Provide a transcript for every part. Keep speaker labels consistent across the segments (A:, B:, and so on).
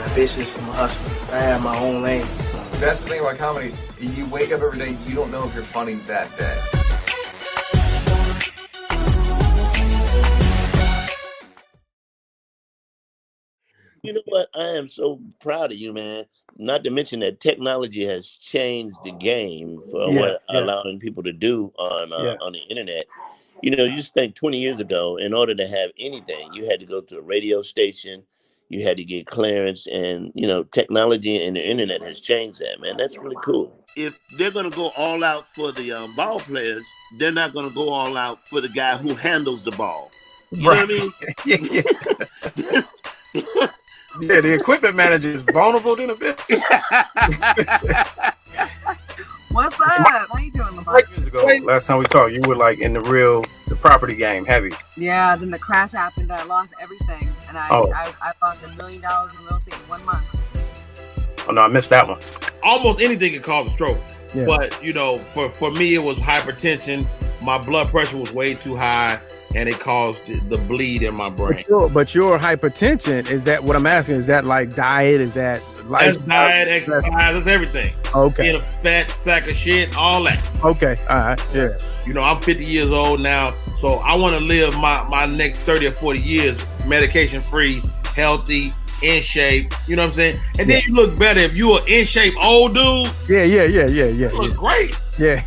A: ambitious. I'm a hustler. I have my own lane.
B: That's the thing about comedy. You wake up every day, you don't know if you're funny that day.
C: You know what? I am so proud of you, man. Not to mention that technology has changed the game for allowing people to do on the internet. You know, you just think 20 years ago, in order to have anything, you had to go to a radio station, you had to get clearance, and, you know, technology and the internet has changed that, man. That's really cool. If they're going to go all out for the ball players, they're not going to go all out for the guy who handles the ball. You know what I mean?
D: Yeah, the equipment manager is vulnerable than a bitch.
E: What's up? How you doing, Lamont?
D: Years ago, last time we talked, you were like in the property game, heavy.
E: Yeah, then the crash happened. I lost everything. And I lost $1 million in real estate in 1 month.
D: Oh, no, I missed that one.
F: Almost anything can cause a stroke.
D: Yeah.
F: But, you know, for me, it was hypertension. My blood pressure was way too high, and it caused the bleed in my brain.
G: But your hypertension, is that what I'm asking? Is that like diet? Is that life?
F: That's diet, exercise, that's everything.
G: Okay.
F: Being a fat sack of shit, all that.
G: Okay, all right, yeah.
F: You know, I'm 50 years old now, so I want to live my next 30 or 40 years medication-free, healthy, in shape. You know what I'm saying? And then you look better if you are in shape old dude.
G: Yeah.
F: You look great.
G: Yeah.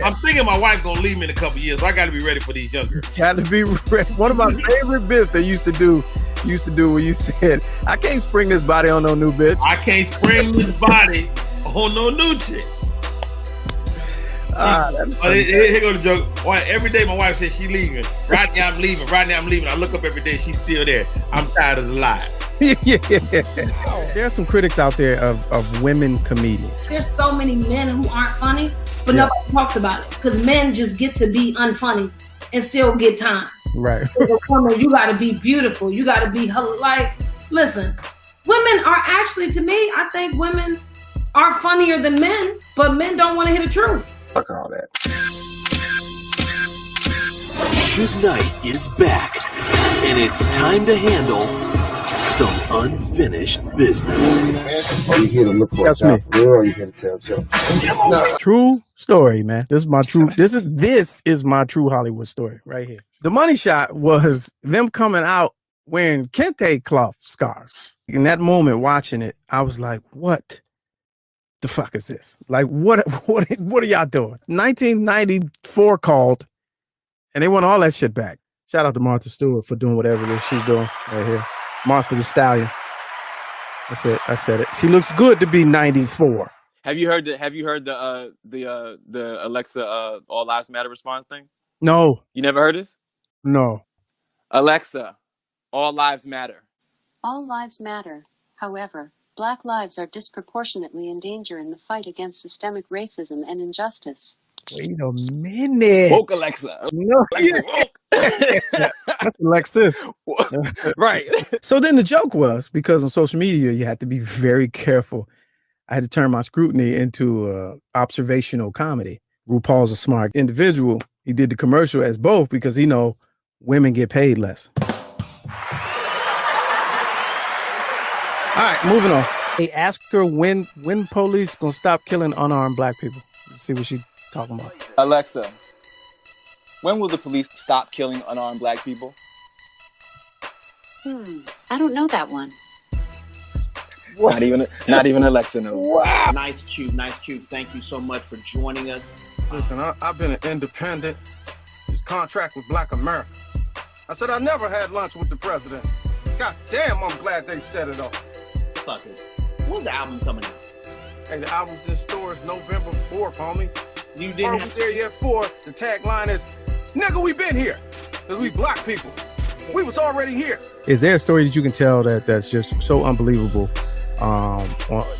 F: I'm thinking my wife gonna leave me in a couple years, so I got to be ready for these younger.
G: Got to be ready. One of my favorite bits they used to do where you said, "I can't spring this body on no new bitch.
F: I can't spring this body on no new chick." Here go the joke. Every day my wife says she leaving. Right now I'm leaving. I look up every day, she's still there. I'm tired of the lie.
G: There are some critics out there of women comedians.
H: There's so many men who aren't funny, but nobody talks about it because men just get to be unfunny and still get time.
G: Right.
H: As a woman, you got to be beautiful. You got to be like, listen, women are actually, to me, I think women are funnier than men, but men don't want to hear the truth.
D: Fuck all that.
I: Suge Knight is back, and it's time to handle some unfinished business.
J: Are you here to look for a for real, or are you here to tell jokes? No.
G: True story, man. This is my true Hollywood story right here. The money shot was them coming out wearing kente cloth scarves. In that moment, watching it, I was like, "What the fuck is this? Like, what are y'all doing?" 1994 called, and they want all that shit back. Shout out to Martha Stewart for doing whatever it is she's doing right here. Martha the Stallion. That's it. I said it. She looks good to be 94.
K: Have you heard the Alexa All Lives Matter response thing?
G: No.
K: You never heard this?
G: No.
K: Alexa, all lives matter.
L: All lives matter. However, Black lives are disproportionately in danger in the fight against systemic racism and injustice.
G: Wait a minute.
K: Woke Alexa.
G: No.
K: Alexa woke.
G: That's Alexis.
K: Right.
G: So then the joke was, because on social media, you had to be very careful. I had to turn my scrutiny into observational comedy. RuPaul's a smart individual. He did the commercial as both because he know women get paid less. All right, moving on. They asked her when police gonna stop killing unarmed Black people. Let's see what she's talking about.
K: Alexa, when will the police stop killing unarmed Black people?
L: I don't know that one.
K: Not even Alexa knows.
M: Wow. Nice cube. Thank you so much for joining us.
D: Listen, I've been an independent, just contract with Black America. I said I never had lunch with the president. God damn, I'm glad they set it up.
M: Fuck it. When's the album coming out?
D: Hey, the album's in stores November 4th, homie.
M: You didn't
D: have there yet for the tagline is, "Nigga, we been here, cause we Black people. We was already here."
G: Is there a story that you can tell that's just so unbelievable,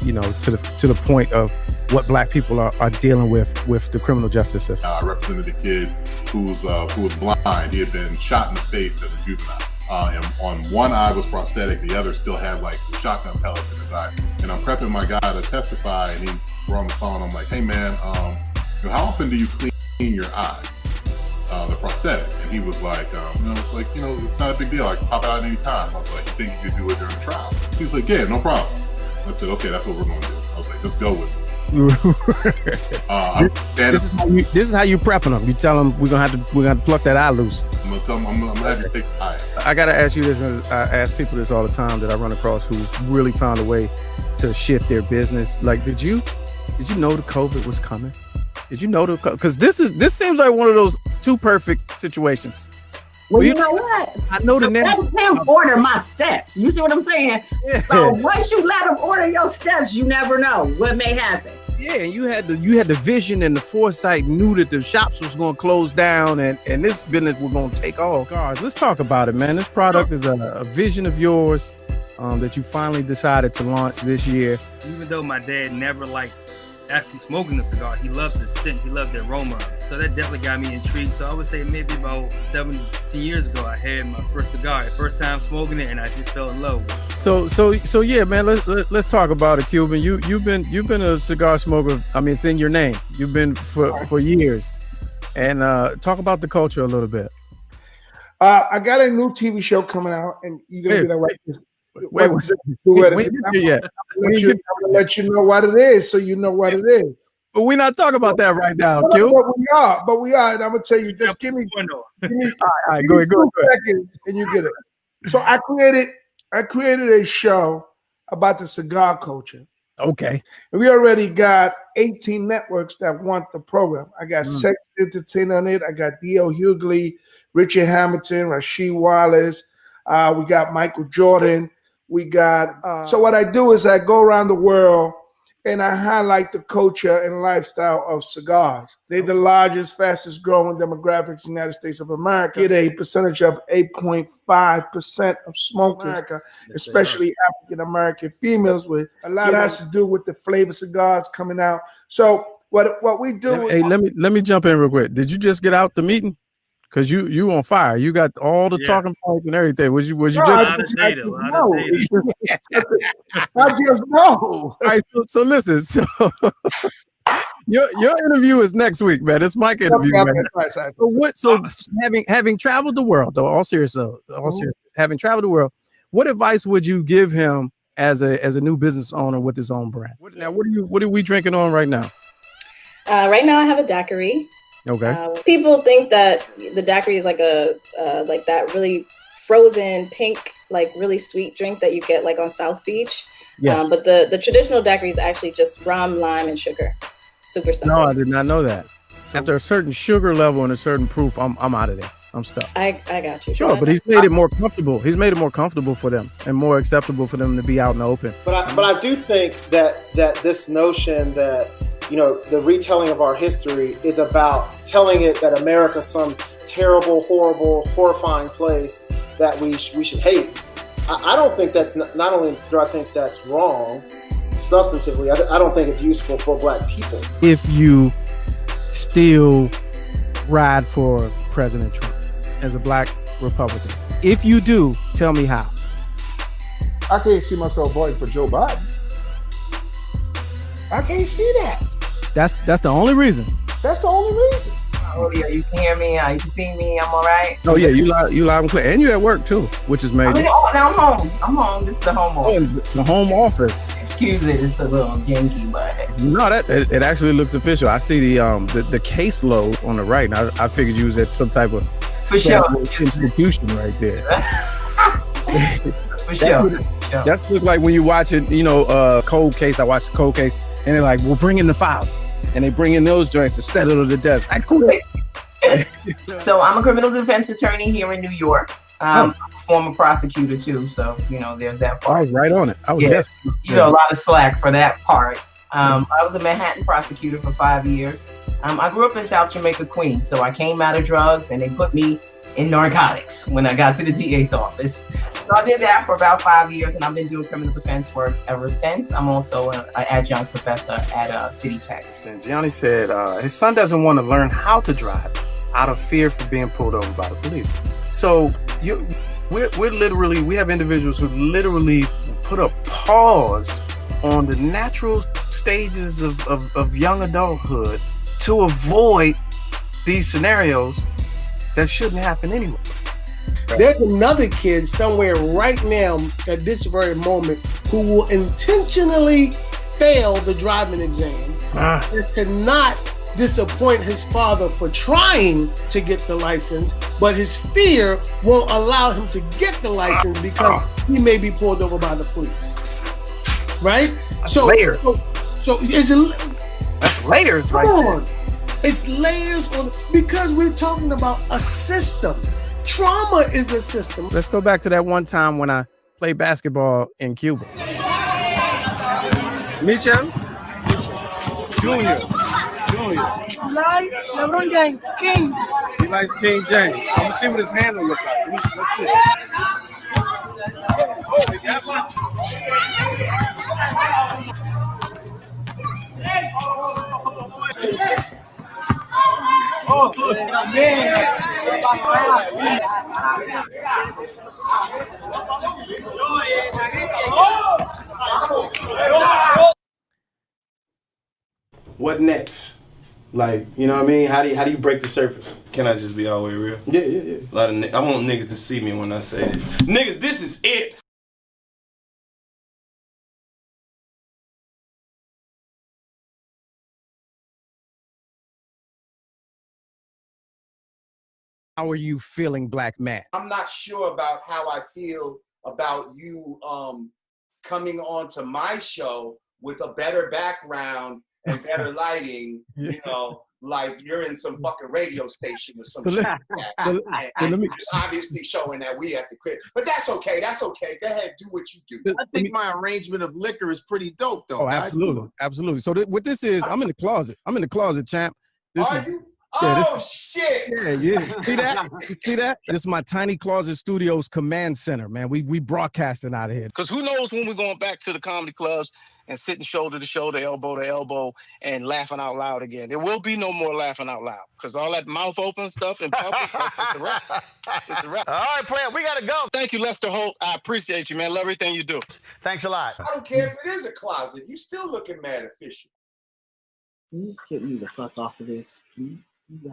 G: you know, to the point of what Black people are dealing with the criminal justice system?
N: I represented a kid who was blind. He had been shot in the face as a juvenile. And on one eye was prosthetic, the other still had like shotgun pellets in his eye. And I'm prepping my guy to testify, and we're on the phone. I'm like, "Hey man, how often do you clean your eye?" the prosthetic, and he was like, it's not a big deal. I can pop it out at any time. I was like, you think you could do it during the trial? He was like, yeah, no problem. I said, okay, that's what we're going to do. I was like, just go with it. This
G: is how you prepping them. You tell them we're gonna have to pluck that eye loose.
N: I'm gonna tell them I'm gonna have you take the eye.
G: I gotta ask you this, and I ask people this all the time that I run across who really found a way to shift their business. Like, did you know the COVID was coming? Did you know because this seems like one of those too perfect situations.
O: Well, you know what?
G: I know the name.
O: Let him order my steps. You see what I'm saying? Yeah. So once you let him order your steps, you never know what may happen.
G: Yeah, and you had the vision and the foresight, knew that the shops was going to close down and this business was going to take off. Guys, let's talk about it, man. This product is a vision of yours that you finally decided to launch this year.
P: Even though my dad never liked actually smoking the cigar, he loved the scent, he loved the aroma. So that definitely got me intrigued. So I would say maybe about 7 to 10 years ago, I had my first cigar, first time smoking it, and I just fell in love with it.
G: So yeah, man. Let's talk about it, Cuban. You've been a cigar smoker. I mean, it's in your name. You've been for years. And talk about the culture a little bit.
Q: I got a new TV show coming out, and you're gonna get it right.
G: Wait,
Q: I'm gonna let you know what it is, so you know what it is.
G: But we're not talking about that right now, Q.
Q: But we are, and I'm gonna tell you. Just give me
G: all right, go ahead.
Q: 2 seconds, and you get it. So I created a show about the cigar culture.
G: Okay.
Q: And we already got 18 networks that want the program. I got Sex Entertain on it. I got D.L. Hughley, Richard Hamilton, Rasheed Wallace. We got Michael Jordan. We got, so what I do is I go around the world and I highlight the culture and lifestyle of cigars. They're the largest, fastest growing demographics in the United States of America. Get a percentage of 8.5% of smokers, especially African-American females, with a lot has to do with the flavor cigars coming out. So what we do.
G: Hey, let me jump in real quick. Did you just get out the meeting? Cause you on fire. You got all the talking points and everything. Was you just?
Q: I just know.
G: All right. So listen. So your interview is next week, man. It's Mike's interview. So having traveled the world, though, all serious, having traveled the world, what advice would you give him as a new business owner with his own brand? What are we drinking on right now?
R: Right now, I have a daiquiri.
G: Okay.
R: People think that the daiquiri is like like that really frozen pink, like really sweet drink that you get like on South Beach.
G: Yes.
R: But the traditional daiquiri is actually just rum, lime, and sugar. Super simple.
G: No, I did not know that. After a certain sugar level and a certain proof, I'm out of there. I'm stuck.
R: I got you.
G: Sure, but he's made it more comfortable. He's made it more comfortable for them and more acceptable for them to be out in the open.
S: But I do think that this notion that, you know, the retelling of our history is about telling it that America's some terrible, horrible, horrifying place that we should hate. I don't think that's not only do I think that's wrong substantively, I don't think it's useful for Black people.
G: If you still ride for President Trump as a Black Republican, if you do, tell me how.
Q: I can't see myself voting for Joe Biden. I can't see that.
G: That's the only reason.
Q: That's the only reason.
O: Oh yeah, you can hear me. You can see me. I'm all right.
G: Oh yeah, you loud and clear, and you at work too, which is major.
O: Now I'm home. I'm home. This is the home office.
G: The home office.
O: Excuse it. It's a little janky, but
G: no, it actually looks official. I see the caseload on the right, and I figured you was at some type of institution right there.
O: For sure.
G: That's look like when you watch it, Cold Case. I watched the Cold Case, and they're like, "We'll bring in the files," and they bring in those joints instead of the desk. I quit.
O: So I'm a criminal defense attorney here in New York. I'm a former prosecutor too, so there's that part.
G: I was right on it. I was guessing.
O: A lot of slack for that part. I was a Manhattan prosecutor for 5 years. I grew up in South Jamaica, Queens, so I came out of drugs, and they put me in narcotics when I got to the DA's office. So I did that for about 5 years, and I've been doing criminal defense work ever since. I'm also an adjunct professor at City Tech.
G: Gianni said his son doesn't want to learn how to drive out of fear for being pulled over by the police. So we have individuals who literally put a pause on the natural stages of young adulthood to avoid these scenarios. that shouldn't happen anyway.
Q: There's another kid somewhere right now at this very moment who will intentionally fail the driving exam to not disappoint his father for trying to get the license, but his fear won't allow him to get the license because he may be pulled over by the police. Right? So
G: layers.
Q: So is it?
G: That's layers, right there.
Q: It's layers because we're talking about a system. Trauma is a system.
G: Let's go back to that one time when I played basketball in Cuba. Michel? Junior.
T: Like LeBron James, King.
G: He likes King James. I'm gonna see what his handle look like. Let's see. What next? Like, you know what I mean? How do you break the surface?
U: Can I just be all the way real?
G: Yeah.
U: A lot of I want niggas to see me when I say this. Niggas, this is it.
G: How are you feeling, Black Matt?
V: I'm not sure about how I feel about you coming onto my show with a better background and better lighting, you know, like you're in some fucking radio station or something like that. And obviously showing that we at the crib. But that's okay. That's okay. Go ahead, do what you do.
W: I think my arrangement of liquor is pretty dope, though.
G: Oh, absolutely. Absolutely. So what this is, I'm in the closet. I'm in the closet, champ. This
V: Are
G: is,
V: you?
G: yeah,
V: Oh, shit.
G: Yeah. See that? You see that? This is my Tiny Closet Studios command center, man. We broadcasting out of here.
W: Because who knows when we're going back to the comedy clubs and sitting shoulder to shoulder, elbow to elbow, and laughing out loud again. There will be no more laughing out loud. Because all that mouth open stuff in public, it's a wrap. It's a wrap.
X: All right, player, we got to go.
W: Thank you, Lester Holt. I appreciate you, man. Love everything you do.
X: Thanks a lot.
V: I don't care if it is a closet. You still looking mad official.
Y: Can you get me the fuck off of this? You got